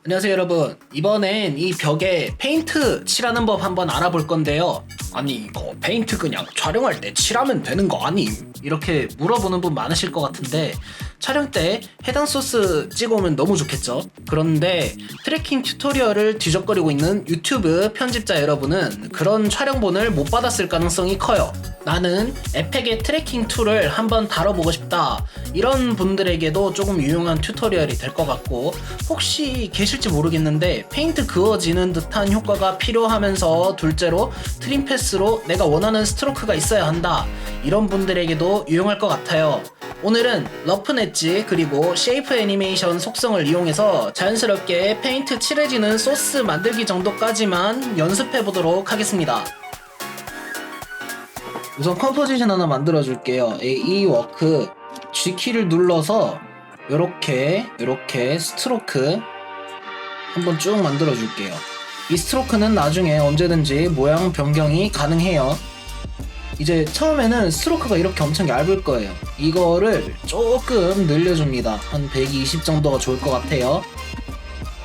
안녕하세요 여러분. 이번엔 이 벽에 페인트 칠하는 법 한번 알아볼 건데요. 아니 이거 페인트 그냥 촬영할 때 칠하면 되는 거 아님? 이렇게 물어보는 분 많으실 것 같은데 촬영 때 해당 소스 찍어오면 너무 좋겠죠? 그런데 트래킹 튜토리얼을 뒤적거리고 있는 유튜브 편집자 여러분은 그런 촬영본을 못 받았을 가능성이 커요. 나는 에펙의 트래킹 툴을 한번 다뤄보고 싶다, 이런 분들에게도 조금 유용한 튜토리얼이 될 것 같고, 혹시 계실지 모르겠는데 페인트 그어지는 듯한 효과가 필요하면서 둘째로 트림 패스로 내가 원하는 스트로크가 있어야 한다, 이런 분들에게도 유용할 것 같아요. 오늘은 러프 엣지 그리고 쉐이프 애니메이션 속성을 이용해서 자연스럽게 페인트 칠해지는 소스 만들기 정도까지만 연습해보도록 하겠습니다. 우선 컴포지션 하나 만들어 줄게요. 이 워크 G키를 눌러서 요렇게 스트로크 한번 쭉 만들어 줄게요. 이 스트로크는 나중에 언제든지 모양 변경이 가능해요. 이제 처음에는 스트로크가 이렇게 엄청 얇을 거예요. 이거를 조금 늘려줍니다. 한 120 정도가 좋을 것 같아요.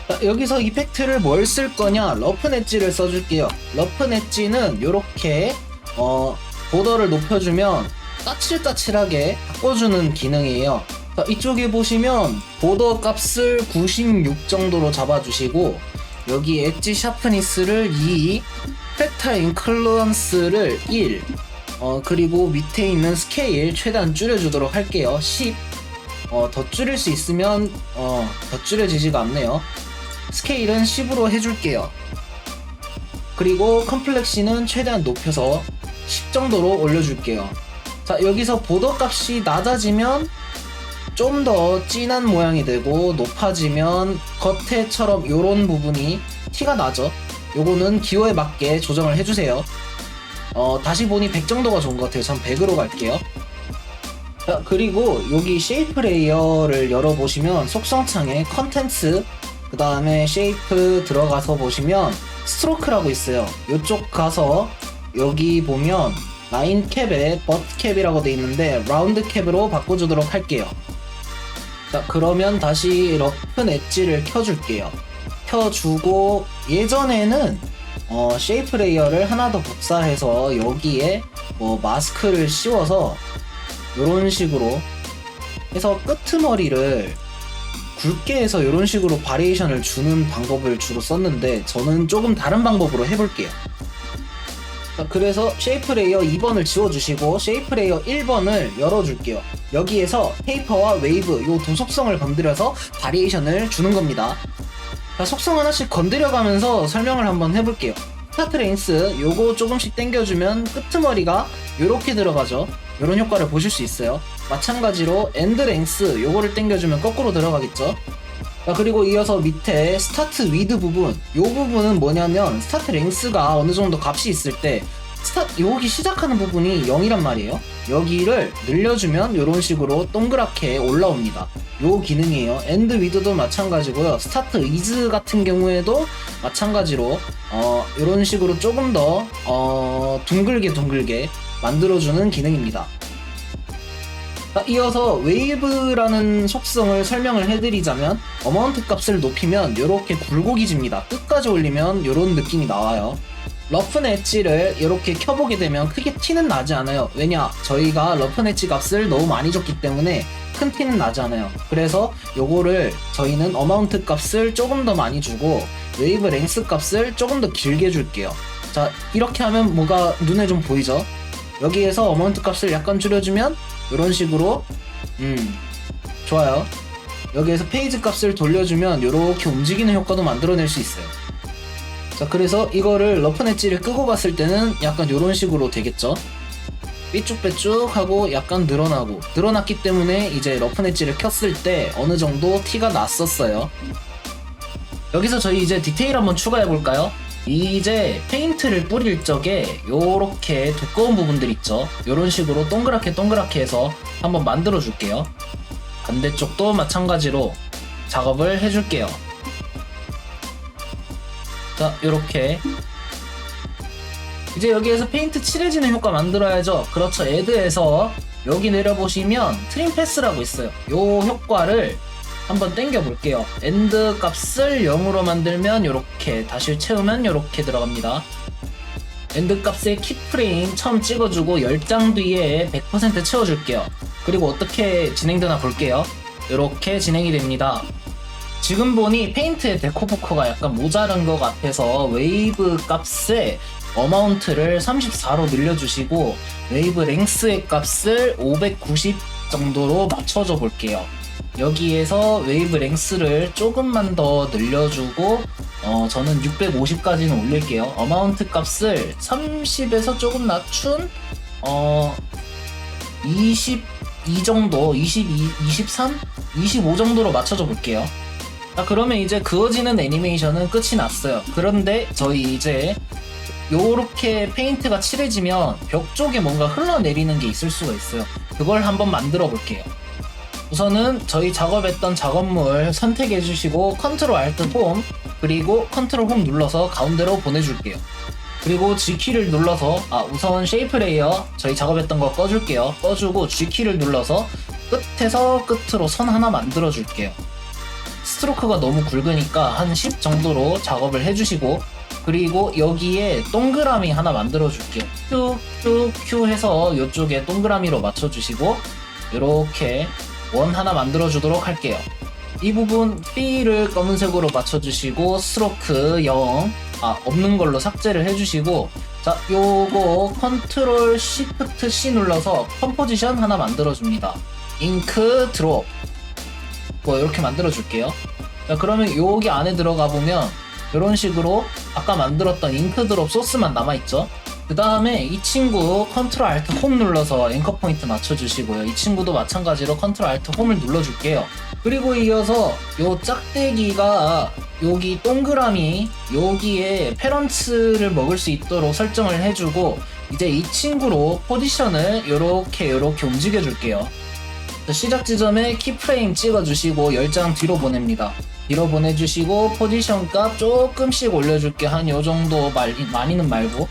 자, 여기서 이펙트를 뭘 쓸 거냐? 러프 엣지를 써줄게요. 러프 엣지는 요렇게 보더를 높여주면 까칠까칠하게 바꿔주는 기능이에요. 자, 이쪽에 보시면 보더 값을 96 정도로 잡아주시고, 여기 엣지 샤프니스를 2, 팩타 인클루언스를 1, 그리고 밑에 있는 스케일 최대한 줄여주도록 할게요. 10. 더 줄일 수 있으면 더 줄여지지가 않네요. 스케일은 10으로 해줄게요. 그리고 컴플렉시는 최대한 높여서 10 정도로 올려줄게요. 자, 여기서 보더 값이 낮아지면 좀 더 진한 모양이 되고, 높아지면 겉에처럼 요런 부분이 티가 나죠. 요거는 기호에 맞게 조정을 해주세요. 다시 보니 100 정도가 좋은 것 같아요. 전 100으로 갈게요. 자, 그리고 여기 쉐이프 레이어를 열어보시면 속성창에 컨텐츠, 그 다음에 쉐이프 들어가서 보시면 스트로크라고 있어요. 요쪽 가서 여기 보면 라인 캡에 버트 캡이라고 돼 있는데 라운드 캡으로 바꿔주도록 할게요. 자, 그러면 다시 러프 엣지를 켜줄게요. 켜주고, 예전에는 쉐이프 레이어를 하나 더 복사해서 여기에 마스크를 씌워서 이런 식으로 해서 끄트머리를 굵게 해서 이런 식으로 바리에이션을 주는 방법을 주로 썼는데, 저는 조금 다른 방법으로 해볼게요. 자, 그래서 쉐이프 레이어 2번을 지워주시고 쉐이프 레이어 1번을 열어줄게요. 여기에서 페이퍼와 웨이브 요 두 속성을 건드려서 바리에이션을 주는 겁니다. 자, 속성 하나씩 건드려가면서 설명을 한번 해볼게요. 스타트 랭스 요거 조금씩 당겨주면 끄트머리가 요렇게 들어가죠. 요런 효과를 보실 수 있어요. 마찬가지로 엔드 랭스 요거를 당겨주면 거꾸로 들어가겠죠. 자, 그리고 이어서 밑에 스타트 위드 부분, 요 부분은 뭐냐면 스타트 랭스가 어느 정도 값이 있을 때 여기 시작하는 부분이 0이란 말이에요. 여기를 늘려주면 요런 식으로 동그랗게 올라옵니다. 요 기능이에요. 엔드 위드도 마찬가지고요. 스타트 이즈 같은 경우에도 마찬가지로 요런 식으로 조금 더 둥글게 만들어주는 기능입니다. 자, 이어서 웨이브라는 속성을 설명을 해드리자면, 어마운트 값을 높이면 이렇게 굴곡이집니다. 끝까지 올리면 이런 느낌이 나와요. 러프 엣지를 이렇게 켜보게 되면 크게 티는 나지 않아요. 왜냐? 저희가 러프 엣지 값을 너무 많이 줬기 때문에 큰 티는 나지 않아요. 그래서 요거를 저희는 어마운트 값을 조금 더 많이 주고 웨이브 랭스 값을 조금 더 길게 줄게요. 자, 이렇게 하면 뭐가 눈에 좀 보이죠? 여기에서 어마운트 값을 약간 줄여주면 이런 식으로 좋아요. 여기에서 페이지 값을 돌려주면 이렇게 움직이는 효과도 만들어낼 수 있어요. 자, 그래서 이거를 러프 엣지를 끄고 봤을 때는 약간 이런 식으로 되겠죠. 삐쭉빼쭉 하고 약간 늘어났기 때문에 이제 러프 엣지를 켰을 때 어느 정도 티가 났었어요. 여기서 저희 이제 디테일 한번 추가해 볼까요? 이제 페인트를 뿌릴 적에 요렇게 두꺼운 부분들 있죠. 요런 식으로 동그랗게 해서 한번 만들어 줄게요. 반대쪽도 마찬가지로 작업을 해줄게요. 자, 요렇게 이제 여기에서 페인트 칠해지는 효과 만들어야죠. 그렇죠. 애드에서 여기 내려보시면 트림 패스라고 있어요. 요 효과를 한번 당겨 볼게요. 엔드 값을 0으로 만들면 이렇게, 다시 채우면 이렇게 들어갑니다. 엔드 값의 키프레임 처음 찍어주고 10장 뒤에 100% 채워줄게요. 그리고 어떻게 진행되나 볼게요. 이렇게 진행이 됩니다. 지금 보니 페인트의 데코포커가 약간 모자란 것 같아서 웨이브 값의 어마운트를 34로 늘려주시고 웨이브 랭스의 값을 590 정도로 맞춰줘 볼게요. 여기에서 웨이브 랭스를 조금만 더 늘려주고 저는 650까지는 올릴게요. 어마운트 값을 30에서 조금 낮춘 22 정도, 22, 23, 25 정도로 맞춰줘 볼게요. 자, 그러면 이제 그어지는 애니메이션은 끝이 났어요. 그런데 저희 이제 요렇게 페인트가 칠해지면 벽 쪽에 뭔가 흘러내리는 게 있을 수가 있어요. 그걸 한번 만들어 볼게요. 우선은 저희 작업했던 작업물 선택해 주시고 컨트롤 알트 홈, 그리고 컨트롤 홈 눌러서 가운데로 보내줄게요. 그리고 G키를 눌러서 우선 쉐이프 레이어 저희 작업했던 거 꺼줄게요. 꺼주고 G키를 눌러서 끝에서 끝으로 선 하나 만들어 줄게요. 스트로크가 너무 굵으니까 한 10 정도로 작업을 해주시고, 그리고 여기에 동그라미 하나 만들어 줄게요. 큐 해서 이쪽에 동그라미로 맞춰주시고 이렇게 원 하나 만들어 주도록 할게요. 이 부분 B를 검은색으로 맞춰주시고 스트로크 0 없는 걸로 삭제를 해주시고, 자, 요거 컨트롤 시프트 C 눌러서 컴포지션 하나 만들어 줍니다. 잉크 드롭 이렇게 만들어 줄게요. 자, 그러면 여기 안에 들어가 보면 이런 식으로 아까 만들었던 잉크 드롭 소스만 남아있죠. 그 다음에 이 친구 컨트롤 알트 홈 눌러서 앵커 포인트 맞춰주시고요. 이 친구도 마찬가지로 컨트롤 알트 홈을 눌러줄게요. 그리고 이어서 요 짝대기가 여기 동그라미 여기에 페런츠를 먹을 수 있도록 설정을 해주고, 이제 이 친구로 포지션을 요렇게 움직여 줄게요. 시작 지점에 키프레임 찍어주시고 10장 뒤로 보냅니다. 뒤로 보내주시고 포지션 값 조금씩 올려줄게. 한 요정도 많이는 말고.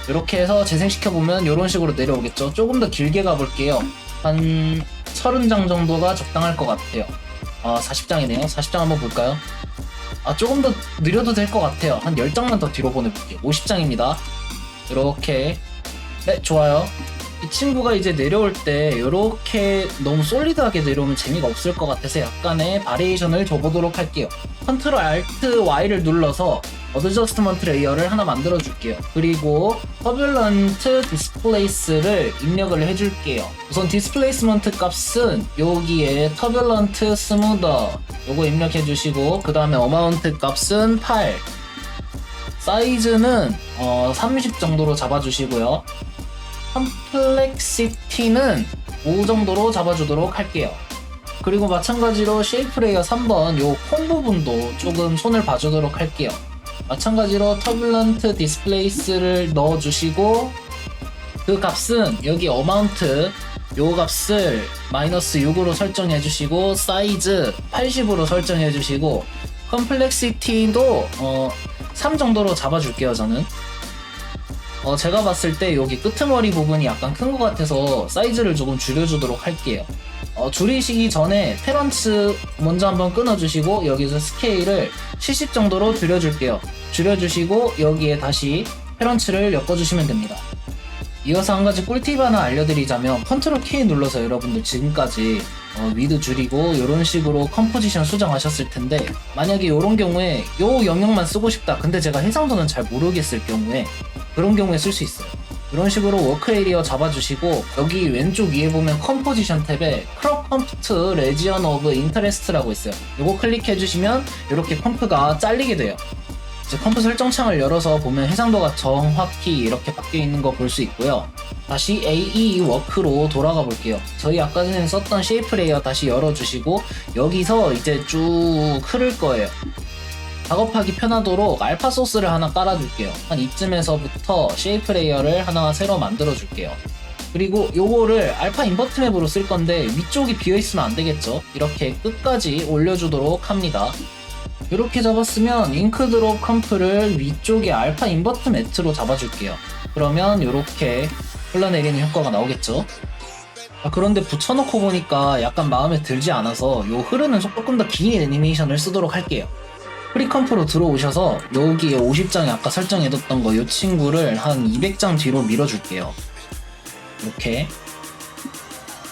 이렇게 해서 재생시켜보면 이런 식으로 내려오겠죠. 조금 더 길게 가볼게요. 한 30장 정도가 적당할 것 같아요. 40장이네요. 40장 한번 볼까요? 조금 더 느려도 될 것 같아요. 한 10장만 더 뒤로 보내볼게요. 50장입니다. 이렇게. 네, 좋아요. 이 친구가 이제 내려올 때 이렇게 너무 솔리드하게 내려오면 재미가 없을 것 같아서 약간의 바리에이션을 줘보도록 할게요. 컨트롤 알트 Y를 눌러서 어드저스트먼트 레이어를 하나 만들어 줄게요. 그리고 터뷸런트 디스플레이스를 입력을 해줄게요. 우선 디스플레이스먼트 값은 여기에 터뷸런트 스무더 요거 입력해 주시고, 그 다음에 어마운트 값은 8, 사이즈는 30 정도로 잡아주시고요. 컴플렉시티는 5 정도로 잡아주도록 할게요. 그리고 마찬가지로 쉐이프 레이어 3번 요 콩 부분도 조금 손을 봐주도록 할게요. 마찬가지로 터뷸런트 디스플레이스를 넣어주시고, 그 값은 여기 어마운트 요 값을 마이너스 6으로 설정해주시고, 사이즈 80으로 설정해주시고, 컴플렉시티도 3 정도로 잡아줄게요. 저는 제가 봤을 때 여기 끄트머리 부분이 약간 큰 것 같아서 사이즈를 조금 줄여주도록 할게요. 줄이시기 전에 페런츠 먼저 한번 끊어주시고 여기서 스케일을 70 정도로 줄여줄게요. 줄여주시고 여기에 다시 페런츠를 엮어주시면 됩니다. 이어서 한 가지 꿀팁 하나 알려드리자면, 컨트롤 K 눌러서 여러분들 지금까지 위드 줄이고 이런 식으로 컴포지션 수정하셨을 텐데, 만약에 이런 경우에 요 영역만 쓰고 싶다, 근데 제가 해상도는 잘 모르겠을 경우에 그런 경우에 쓸 수 있어요. 이런 식으로 워크 에리어 잡아주시고 여기 왼쪽 위에 보면 컴포지션 탭에 크롭 컴프트 레지언 오브 인터레스트라고 있어요. 이거 클릭해주시면 이렇게 컴프가 잘리게 돼요. 이제 컴프 설정창을 열어서 보면 해상도가 정확히 이렇게 바뀌어 있는 거 볼 수 있고요. 다시 AE 워크로 돌아가 볼게요. 저희 아까 전에 썼던 쉐이프 레이어 다시 열어주시고 여기서 이제 쭉 흐를 거예요. 작업하기 편하도록 알파 소스를 하나 깔아줄게요. 한 이쯤에서부터 쉐이프 레이어를 하나 새로 만들어줄게요. 그리고 요거를 알파 인버트 맵으로 쓸 건데 위쪽이 비어있으면 안 되겠죠. 이렇게 끝까지 올려주도록 합니다. 이렇게 잡았으면 잉크 드롭 컴프를 위쪽에 알파 인버트 매트로 잡아줄게요. 그러면 이렇게 흘러내리는 효과가 나오겠죠. 그런데 붙여놓고 보니까 약간 마음에 들지 않아서 요 흐르는 속 조금 더 긴 애니메이션을 쓰도록 할게요. 프리컴프로 들어오셔서 여기 50장에 아까 설정해뒀던 거 요 친구를 한 200장 뒤로 밀어줄게요. 이렇게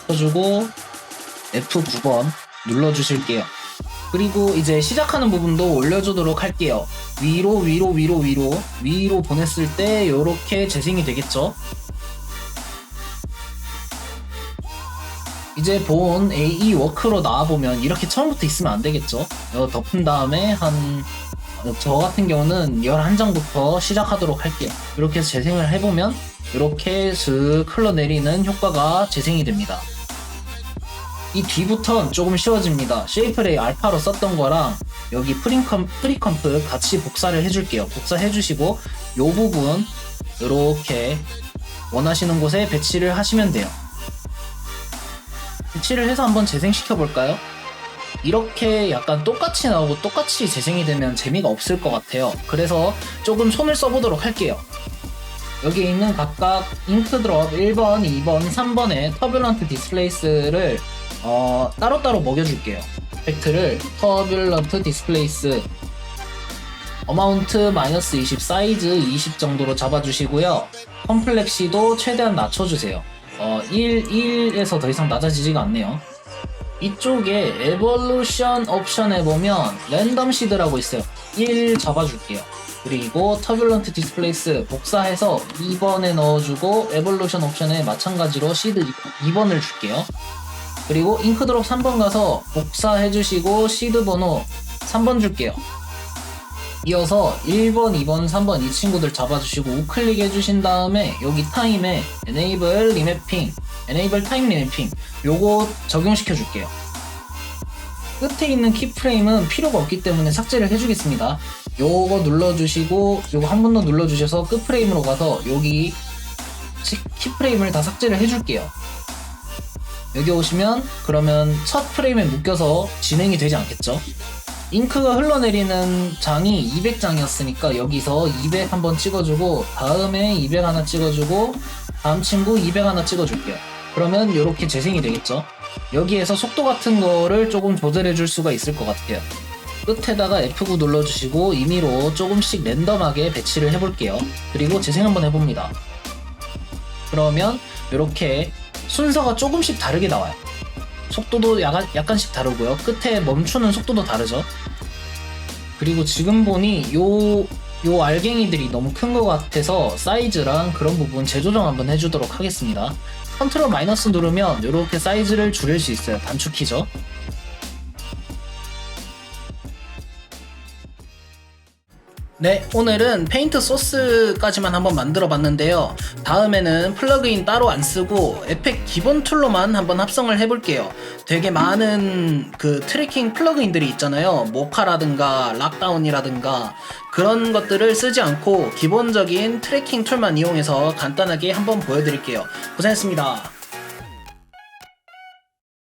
쳐주고 F9번 눌러주실게요. 그리고 이제 시작하는 부분도 올려주도록 할게요. 위로 보냈을 때 이렇게 재생이 되겠죠. 이제 본 AE 워크로 나와보면 이렇게 처음부터 있으면 안 되겠죠. 덮은 다음에 저 같은 경우는 11장부터 시작하도록 할게요. 이렇게 해서 재생을 해보면 이렇게 슥 흘러내리는 효과가 재생이 됩니다. 이 뒤부터는 조금 쉬워집니다. 쉐이프레이 알파로 썼던 거랑 여기 프리컴프 같이 복사를 해줄게요. 복사해주시고 이 부분 이렇게 원하시는 곳에 배치를 하시면 돼요. 배치를 해서 한번 재생시켜 볼까요? 이렇게 약간 똑같이 나오고 똑같이 재생이 되면 재미가 없을 것 같아요. 그래서 조금 손을 써보도록 할게요. 여기에 있는 각각 잉크드롭 1번, 2번, 3번의 터뷸런트 디스플레이스를 따로따로 먹여줄게요. 팩트를 터뷸런트 디스플레이스 어마운트 마이너스 20, 사이즈 20 정도로 잡아주시고요. 컴플렉시도 최대한 낮춰주세요. 1에서 더 이상 낮아지지가 않네요. 이쪽에 에볼루션 옵션에 보면 랜덤 시드라고 있어요. 1 잡아줄게요. 그리고 터뷸런트 디스플레이스 복사해서 2번에 넣어주고 에볼루션 옵션에 마찬가지로 시드 2번을 줄게요. 그리고 잉크드롭 3번 가서 복사해주시고 시드 번호 3번 줄게요. 이어서 1번, 2번, 3번 이 친구들 잡아주시고 우클릭 해주신 다음에 여기 타임에 Enable Remapping, Enable Time Remapping 요거 적용시켜 줄게요. 끝에 있는 키프레임은 필요가 없기 때문에 삭제를 해주겠습니다. 요거 눌러주시고 요거 한 번 더 눌러주셔서 끝 프레임으로 가서 여기 키프레임을 다 삭제를 해줄게요. 여기 오시면 그러면 첫 프레임에 묶여서 진행이 되지 않겠죠? 잉크가 흘러내리는 장이 200장이었으니까 여기서 200 한번 찍어주고 다음에 200 하나 찍어주고 다음 친구 200 하나 찍어줄게요. 그러면 이렇게 재생이 되겠죠. 여기에서 속도 같은 거를 조금 조절해 줄 수가 있을 것 같아요. 끝에다가 F9 눌러주시고 임의로 조금씩 랜덤하게 배치를 해볼게요. 그리고 재생 한번 해봅니다. 그러면 이렇게 순서가 조금씩 다르게 나와요. 속도도 약간씩 다르고요. 끝에 멈추는 속도도 다르죠. 그리고 지금 보니 요 알갱이들이 너무 큰 것 같아서 사이즈랑 그런 부분 재조정 한번 해주도록 하겠습니다. 컨트롤 마이너스 누르면 이렇게 사이즈를 줄일 수 있어요. 단축키죠. 네, 오늘은 페인트 소스까지만 한번 만들어 봤는데요. 다음에는 플러그인 따로 안 쓰고 에펙 기본 툴로만 한번 합성을 해볼게요. 되게 많은 그 트래킹 플러그인들이 있잖아요. 모카라든가 락다운이라든가 그런 것들을 쓰지 않고 기본적인 트래킹 툴만 이용해서 간단하게 한번 보여드릴게요. 고생했습니다.